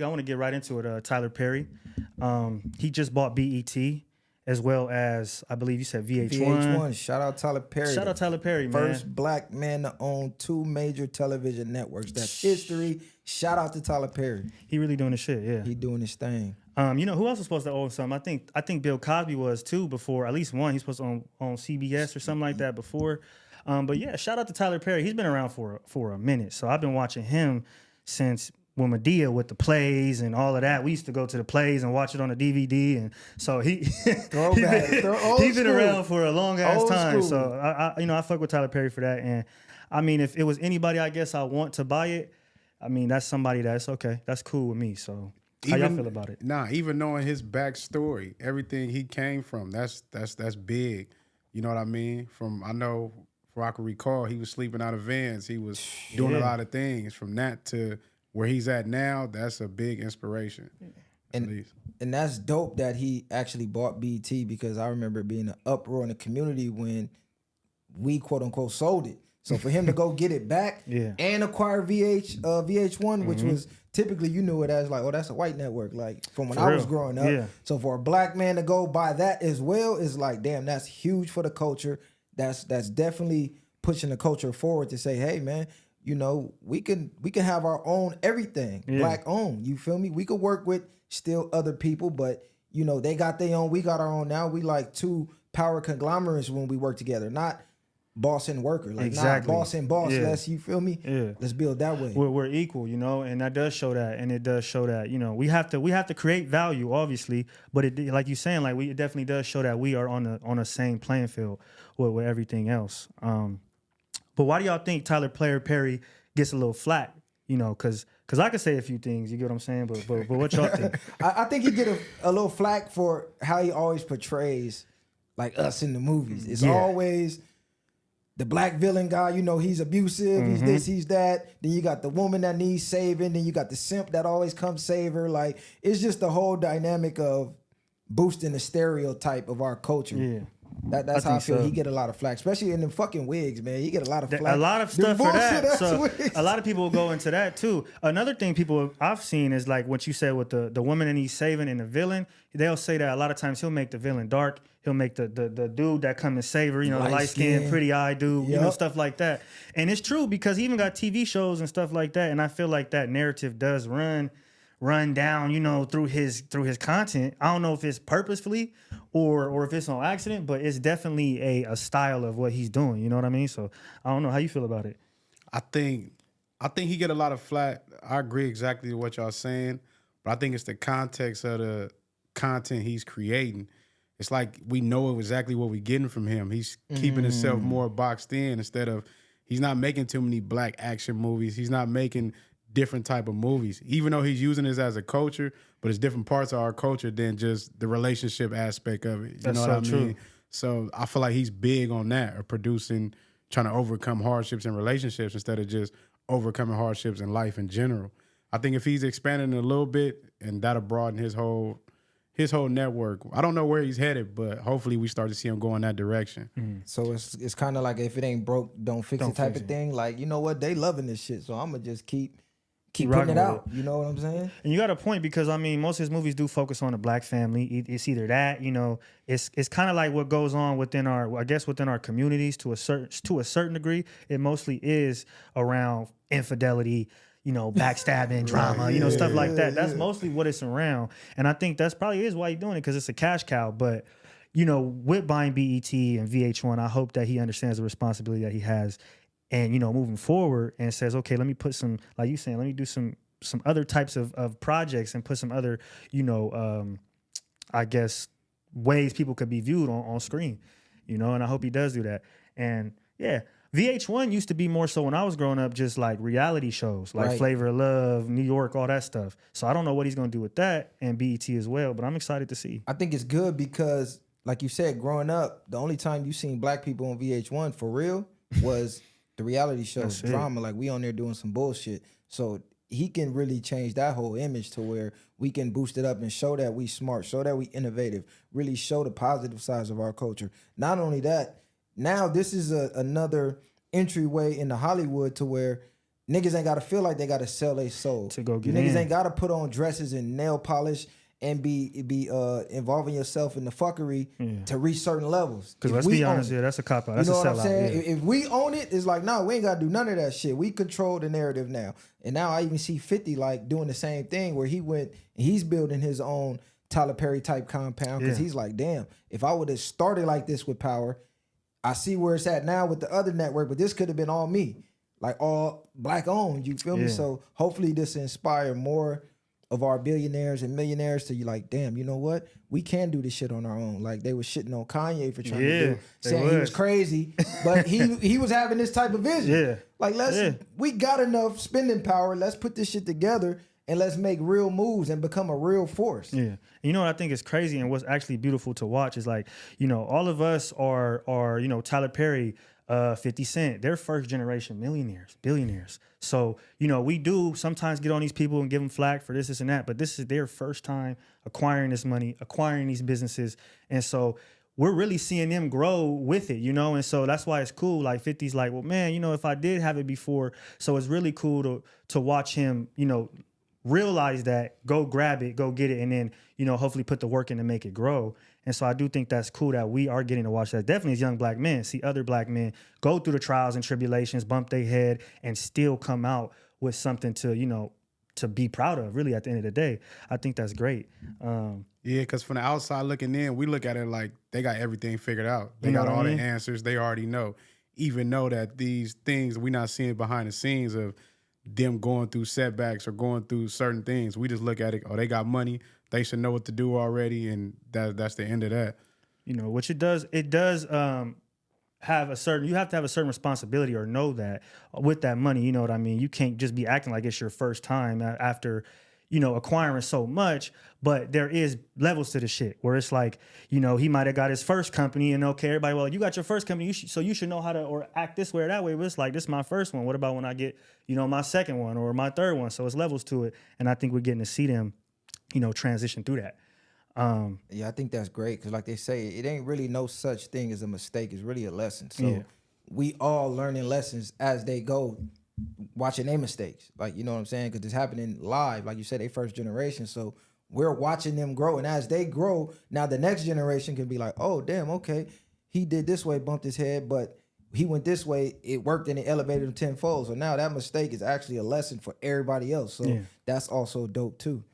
I want to get right into it. Tyler Perry, he just bought BET as well as I believe you said VH1. VH1, shout out Tyler Perry. Shout out Tyler Perry, man. First black man to own 2 major television networks. That's history. Shout out to Tyler Perry. He really doing his shit, yeah. He doing his thing. You know who else was supposed to own something? I think Bill Cosby was too before. At least one. He's supposed to own on CBS or something like that before. But yeah, shout out to Tyler Perry. He's been around for a minute. So I've been watching him since when Medea with the plays and all of that. We used to go to the plays and watch it on the DVD. And so he's been around for a long ass time. So I fuck with Tyler Perry for that. And I mean, if it was anybody, I guess I want to buy it. I mean, that's somebody that's okay. That's cool with me. So how y'all feel about it? Nah, even knowing his backstory, everything he came from, that's big. You know what I mean? I know, for I can recall, he was sleeping out of vans. He was doing a lot of things. From that to where he's at now, that's a big inspiration. And that's dope that he actually bought BET, because I remember being an uproar in the community when we quote unquote sold it. So for him to go get it back and acquire VH1, which was typically, you knew it as like, oh, that's a white network, like from when I was growing up. Yeah. So for a black man to go buy that as well is like, damn, that's huge for the culture. That's definitely pushing the culture forward to say, hey man, you know, we can have our own everything, black owned. You feel me? We could work with still other people, but you know, they got their own, we got our own now. We like 2 power conglomerates when we work together, not boss and worker, like not boss and boss. Let's, you feel me? Yeah. Let's build that way. We're equal, you know, and that does show that, and it does show that, you know, we have to create value, obviously, but it, like you're saying, like it definitely does show that we are on the same playing field with everything else. But why do y'all think Tyler Perry gets a little flack? You know, because I could say a few things, you get what I'm saying, but what y'all think? I think he get a little flack for how he always portrays like us in the movies. It's always the black villain guy, you know, he's abusive, he's this, he's that. Then you got the woman that needs saving. Then you got the simp that always comes save her. Like, it's just the whole dynamic of boosting the stereotype of our culture. Yeah. That's how I feel. So. He get a lot of flack, especially in the fucking wigs, man. He get a lot of flack. A lot of stuff for that. So a lot of people will go into that too. Another thing I've seen is like what you said with the woman and he's saving and the villain. They'll say that a lot of times he'll make the villain dark. He'll make the dude that come and save her, you know, the light-skinned, pretty-eyed dude, you know, stuff like that. And it's true because he even got TV shows and stuff like that. And I feel like that narrative does run down, you know, through his content. I don't know if it's purposefully or if it's on accident, but it's definitely a style of what he's doing. You know what I mean? So I don't know how you feel about it. I think he get a lot of flack. I agree exactly with what y'all saying, but I think it's the context of the content he's creating. It's like we know exactly what we're getting from him. He's keeping himself more boxed in instead of, he's not making too many black action movies. He's not making different type of movies, even though he's using this as a culture, but it's different parts of our culture than just the relationship aspect of it. You know what I mean? So I feel like he's big on that, or producing, trying to overcome hardships in relationships instead of just overcoming hardships in life in general. I think if he's expanding a little bit, and that'll broaden his whole network. I don't know where he's headed, but hopefully we start to see him go in that direction. So it's kind of like, if it ain't broke, don't fix it type of thing. Like, you know what? They loving this shit, so I'm gonna just keep putting it out. You know what I'm saying? And you got a point, because I mean, most of his movies do focus on the black family. It's either that, you know, it's kind of like what goes on within our communities to a certain degree. It mostly is around infidelity, you know, backstabbing, drama, you know, stuff like that. That's mostly what it's around. And I think that's probably is why he's doing it, because it's a cash cow. But, you know, with buying BET and VH1, I hope that he understands the responsibility that he has, and, you know, moving forward, and says, okay, let me put some, like you saying, let me do some other types of projects and put some other, you know, I guess, ways people could be viewed on screen, you know, and I hope he does do that. And yeah, VH1 used to be more so when I was growing up, just like reality shows, like Flavor of Love, New York, all that stuff. So I don't know what he's going to do with that, and BET as well, but I'm excited to see. I think it's good because, like you said, growing up, the only time you seen black people on VH1 for real was the reality shows, drama. Like, we on there doing some bullshit. So he can really change that whole image to where we can boost it up and show that we smart, show that we innovative, really show the positive sides of our culture. Not only that, now this is another entryway into Hollywood to where niggas ain't gotta feel like they gotta sell their soul. To go You get niggas in. ain't gotta put on dresses and nail polish and be involving yourself in the fuckery to reach certain levels. Because If let's we be own honest, it. yeah, that's a cop out. That's You know a what I'm sellout. saying? Yeah. If we own it, it's like, nah, we ain't gotta do none of that shit. We control the narrative now. And now I even see 50 like doing the same thing where he went and he's building his own Tyler Perry type compound because he's like, damn, if I would have started like this with Power, I see where it's at now with the other network, but this could have been all me, like all black owned. You feel me? So hopefully this inspire more of our billionaires and millionaires to you like, damn, you know what? We can do this shit on our own. Like they was shitting on Kanye for trying to do it, saying he was crazy, but he was having this type of vision. Yeah. Like we got enough spending power. Let's put this shit together and let's make real moves and become a real force. Yeah. You know what I think is crazy and what's actually beautiful to watch is like, you know, all of us are, you know, Tyler Perry, 50 Cent, they're first generation millionaires, billionaires. So, you know, we do sometimes get on these people and give them flack for this and that, but this is their first time acquiring this money, acquiring these businesses. And so we're really seeing them grow with it, you know? And so that's why it's cool. Like 50's like, well, man, you know, if I did have it before, so it's really cool to watch him, you know, realize that, go grab it, go get it, and then, you know, hopefully put the work in to make it grow. And so I do think that's cool that we are getting to watch that. Definitely as young black men, see other black men go through the trials and tribulations, bump their head, and still come out with something to, you know, to be proud of, really, at the end of the day. I think that's great. Yeah, because from the outside looking in, we look at it like they got everything figured out. They You know got what all I mean? the answers. They already know. Even know that these things we not seeing behind the scenes of them going through setbacks or going through certain things. We just look at it, oh, they got money. They should know what to do already, and that's the end of that. You know, which it does have a certain, you have to have a certain responsibility or know that with that money, you know what I mean? You can't just be acting like it's your first time after, you know, acquiring so much, but there is levels to the shit where it's like, you know, he might have got his first company and okay, everybody, well, you got your first company, so you should know how to or act this way or that way, but it's like, this is my first one. What about when I get, you know, my second one or my third one? So it's levels to it. And I think we're getting to see them, you know, transition through that. Yeah, I think that's great because, like they say, it ain't really no such thing as a mistake. It's really a lesson. So we all learning lessons as they go, watching their mistakes. Like, you know what I'm saying? Because it's happening live. Like you said, they first generation. So we're watching them grow. And as they grow, now the next generation can be like, oh, damn, okay, he did this way, bumped his head, but he went this way, it worked and it elevated him tenfold. So now that mistake is actually a lesson for everybody else. So that's also dope too.